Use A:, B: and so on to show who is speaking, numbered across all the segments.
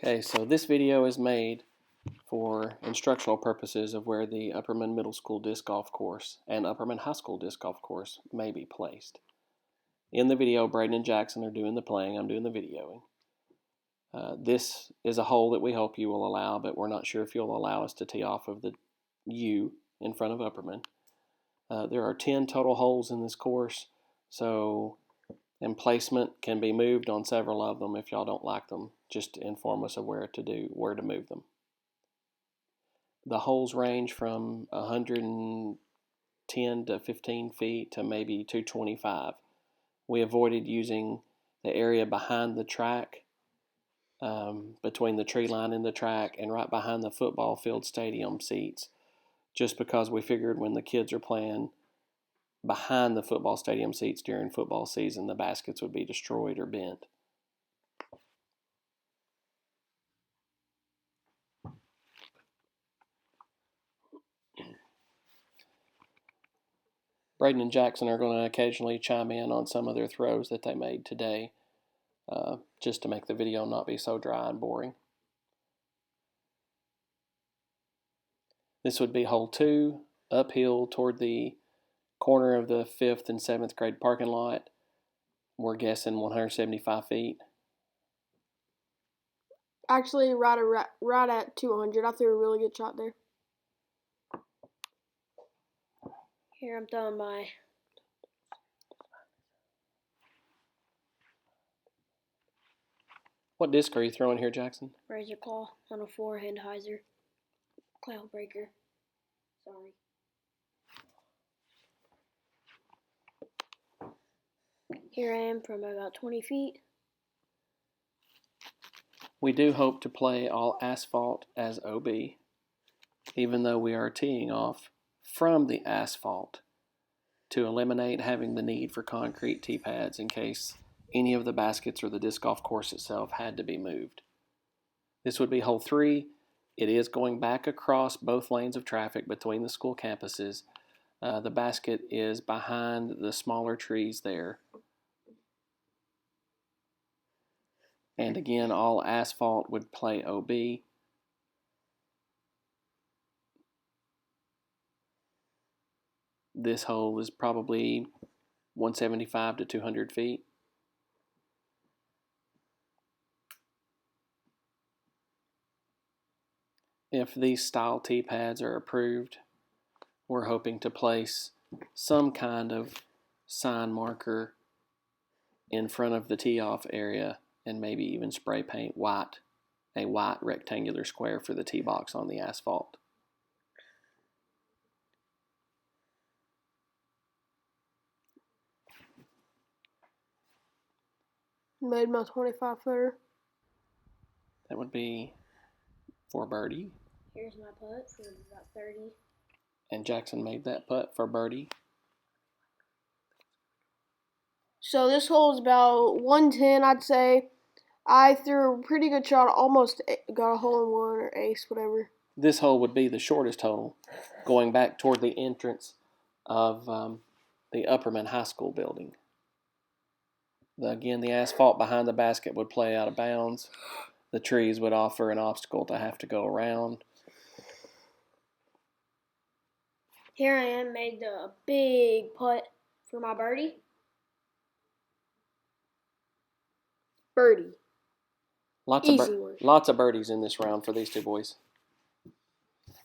A: Okay, so this video is made for instructional purposes of where the Upperman Middle School Disc Golf Course and Upperman High School Disc Golf Course may be placed. In the video, Braden and Jackson are doing the playing, I'm doing the videoing. This is a hole that we hope you will allow, but we're not sure if you'll allow us to tee off of the U in front of Upperman. There are 10 total holes in this course, and placement can be moved on several of them. If y'all don't like them, just inform us of where to move them. The holes range from 110 to 15 feet to maybe 225. We avoided using the area behind the track, between the tree line and the track, and right behind the football field stadium seats, just because we figured when the kids are playing behind the football stadium seats during football season, the baskets would be destroyed or bent. Braden and Jackson are going to occasionally chime in on some of their throws that they made today, just to make the video not be so dry and boring. This would be hole 2, uphill toward the corner of the 5th and 7th grade parking lot. We're guessing 175 feet.
B: Actually, right at 200. I threw a really good shot there. Here I'm throwing my
A: What disc are you throwing here, Jackson?
B: Razor Claw on a 4-hand hyzer. Cloud breaker. Sorry. Here I am from about 20 feet.
A: We do hope to play all asphalt as OB, even though we are teeing off from the asphalt to eliminate having the need for concrete tee pads in case any of the baskets or the disc golf course itself had to be moved. This would be hole 3. It is going back across both lanes of traffic between the school campuses. The basket is behind the smaller trees there. And again, all asphalt would play OB. This hole is probably 175 to 200 feet. If these style tee pads are approved, we're hoping to place some kind of sign marker in front of the tee off area and maybe even spray paint a white rectangular square for the tee box on the asphalt.
B: Made my 25-footer.
A: That would be for birdie.
B: Here's my putt for about 30.
A: And Jackson made that putt for birdie.
B: So this hole is about 110, I'd say. I threw a pretty good shot, almost got a hole-in-one or ace, whatever.
A: This hole would be the shortest hole, going back toward the entrance of the Upperman High School building. Again, the asphalt behind the basket would play out of bounds. The trees would offer an obstacle to have to go around.
B: Here I am, made a big putt for my birdie. Birdie.
A: Lots of birdies in this round for these two boys.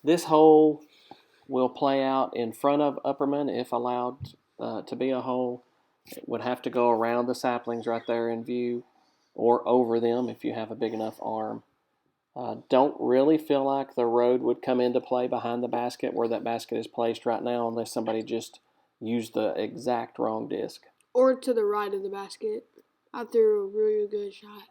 A: This hole will play out in front of Upperman if allowed to be a hole. It would have to go around the saplings right there in view, or over them if you have a big enough arm. Don't really feel like the road would come into play behind the basket where that basket is placed right now, unless somebody just used the exact wrong disc.
B: Or to the right of the basket. I threw a really good shot.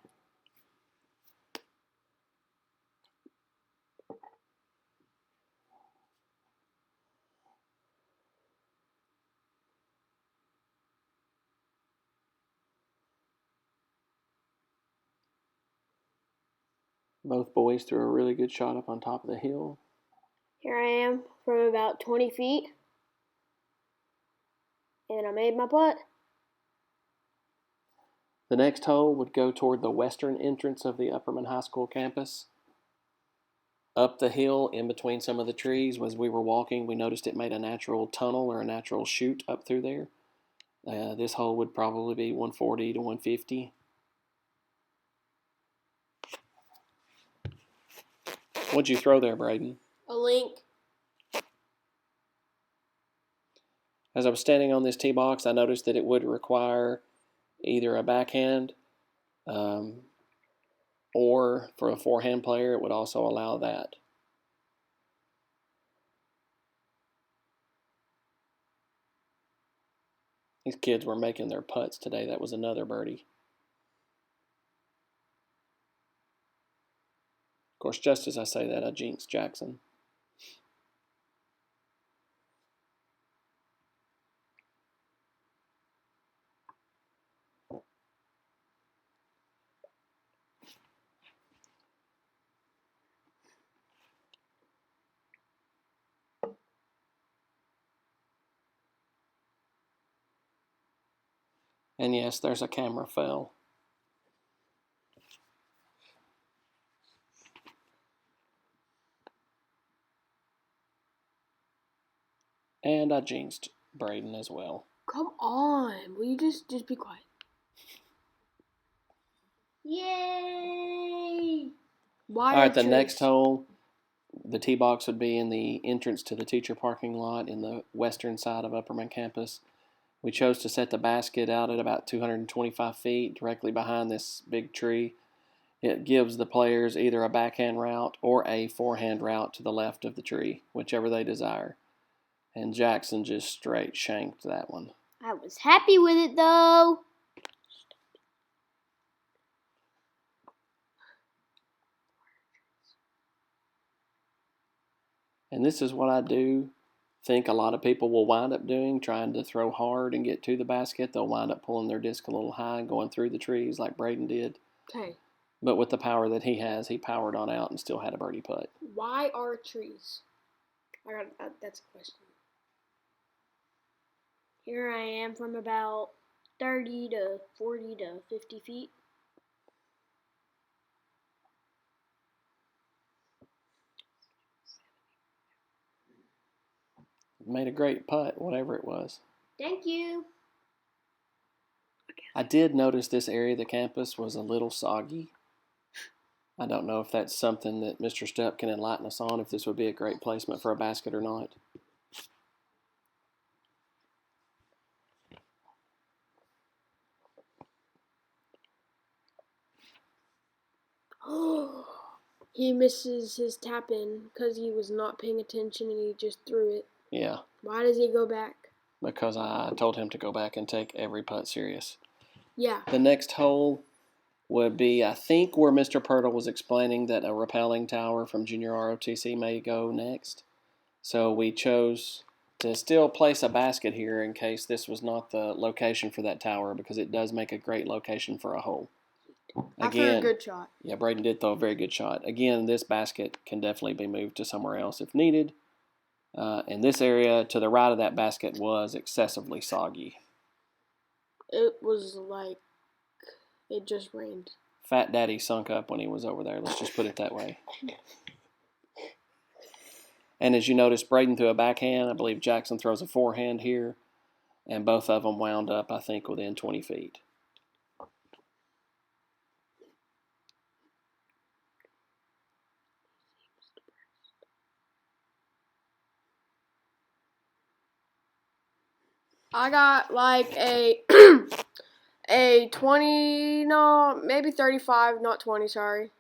A: Both boys threw a really good shot up on top of the hill.
B: Here I am from about 20 feet. And I made my putt.
A: The next hole would go toward the western entrance of the Upperman High School campus. Up the hill in between some of the trees, as we were walking, we noticed it made a natural tunnel or a natural chute up through there. This hole would probably be 140 to 150. What'd you throw there, Braden?
B: A link.
A: As I was standing on this tee box, I noticed that it would require either a backhand or for a forehand player, it would also allow that. These kids were making their putts today. That was another birdie. Of course, just as I say that, I jinxed Jackson. And yes, there's a camera fail. And I jinxed Braden as well.
B: Come on. Will you just be quiet? Yay! Why?
A: All right, the next hole, the tee box would be in the entrance to the teacher parking lot in the western side of Upperman campus. We chose to set the basket out at about 225 feet, directly behind this big tree. It gives the players either a backhand route or a forehand route to the left of the tree, whichever they desire. And Jackson just straight shanked that one.
B: I was happy with it, though.
A: And this is what I do think a lot of people will wind up doing, trying to throw hard and get to the basket. They'll wind up pulling their disc a little high and going through the trees like Braden did.
B: Okay.
A: But with the power that he has, he powered on out and still had a birdie putt.
B: Why are trees? That's a question. Here I am from about 30 to 40 to 50 feet.
A: Made a great putt, whatever it was.
B: Thank you.
A: I did notice this area of the campus was a little soggy. I don't know if that's something that Mr. Stepp can enlighten us on, if this would be a great placement for a basket or not.
B: He misses his tap in because he was not paying attention and he just threw it.
A: Yeah.
B: Why does he go back?
A: Because I told him to go back and take every putt serious.
B: Yeah.
A: The next hole would be, I think, where Mr. Pirtle was explaining that a rappelling tower from Junior ROTC may go next. So we chose to still place a basket here in case this was not the location for that tower, because it does make a great location for a hole.
B: I threw a good shot.
A: Yeah, Braden did throw a very good shot. Again, this basket can definitely be moved to somewhere else if needed. And this area to the right of that basket was excessively soggy.
B: It was like it just rained.
A: Fat Daddy sunk up when he was over there. Let's just put it that way. And as you notice, Braden threw a backhand. I believe Jackson throws a forehand here. And both of them wound up, I think, within 20 feet.
B: I got like a a 20, no, maybe 35, not 20, sorry.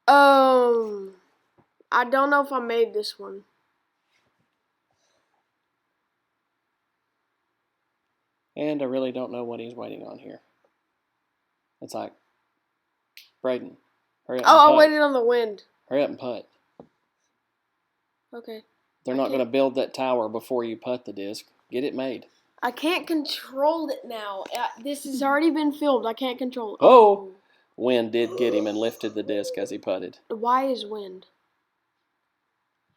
B: I don't know if I made this one.
A: And I really don't know what he's waiting on here. It's like, Braden, hurry up and putt.
B: I waited on the wind.
A: Hurry up and putt.
B: Okay.
A: They're not going to build that tower before you putt the disc. Get it made.
B: I can't control it now. This has already been filmed. I can't control it.
A: Oh! Wind did get him and lifted the disc as he putted.
B: Why is wind?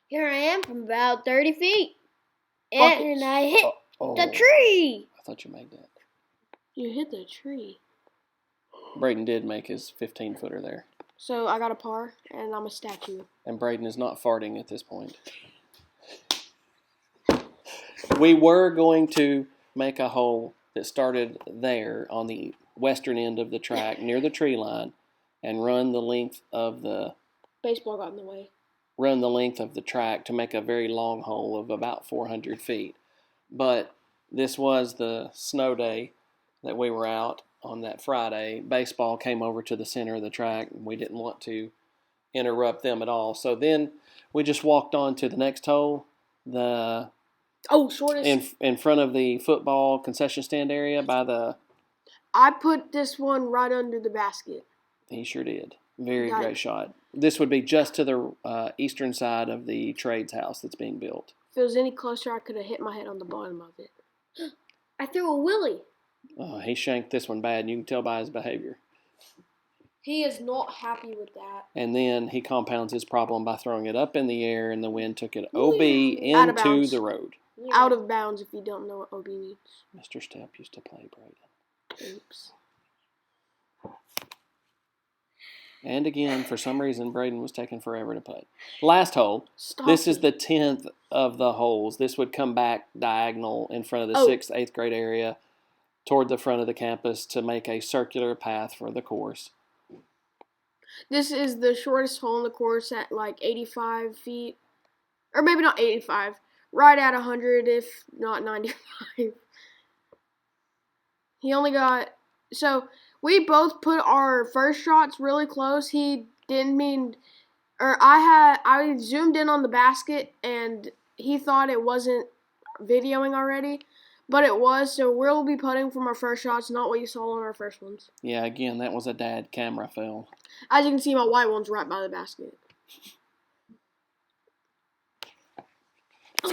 B: Here I am from about 30 feet. And I hit the tree.
A: I thought you made that.
B: You hit the tree.
A: Braden did make his 15-footer there.
B: So I got a par, and I'm a statue.
A: And Braden is not farting at this point. We were going to make a hole that started there on the western end of the track near the tree line and run the length of the
B: baseball got in the way.
A: Run the length of the track to make a very long hole of about 400 feet. But this was the snow day that we were out on that Friday. Baseball came over to the center of the track, and we didn't want to interrupt them at all. So then we just walked on to the next hole,
B: shortest
A: in front of the football concession stand area by the.
B: I put this one right under the basket.
A: He sure did. Very great shot. This would be just to the eastern side of the trades house that's being built.
B: If it was any closer, I could have hit my head on the bottom of it. I threw a willy.
A: He shanked this one bad, and you can tell by his behavior.
B: He is not happy with that.
A: And then he compounds his problem by throwing it up in the air, and the wind took it OB into the road.
B: Out of bounds, if you don't know what OB means.
A: Mr. Stepp used to play Braden.
B: Oops.
A: And again, for some reason, Braden was taking forever to putt. Last hole. This is the 10th of the holes. This would come back diagonal in front of the 6th, 8th grade area toward the front of the campus to make a circular path for the course.
B: This is the shortest hole in the course at like 85 feet. Or maybe not 85. Right at 100, if not 95. He only got... So... we both put our first shots really close. He didn't mean, or I zoomed in on the basket and he thought it wasn't videoing already, but it was. So we'll be putting from our first shots, not what you saw on our first ones.
A: Yeah, again, that was a dad camera fail.
B: As you can see, my white one's right by the basket.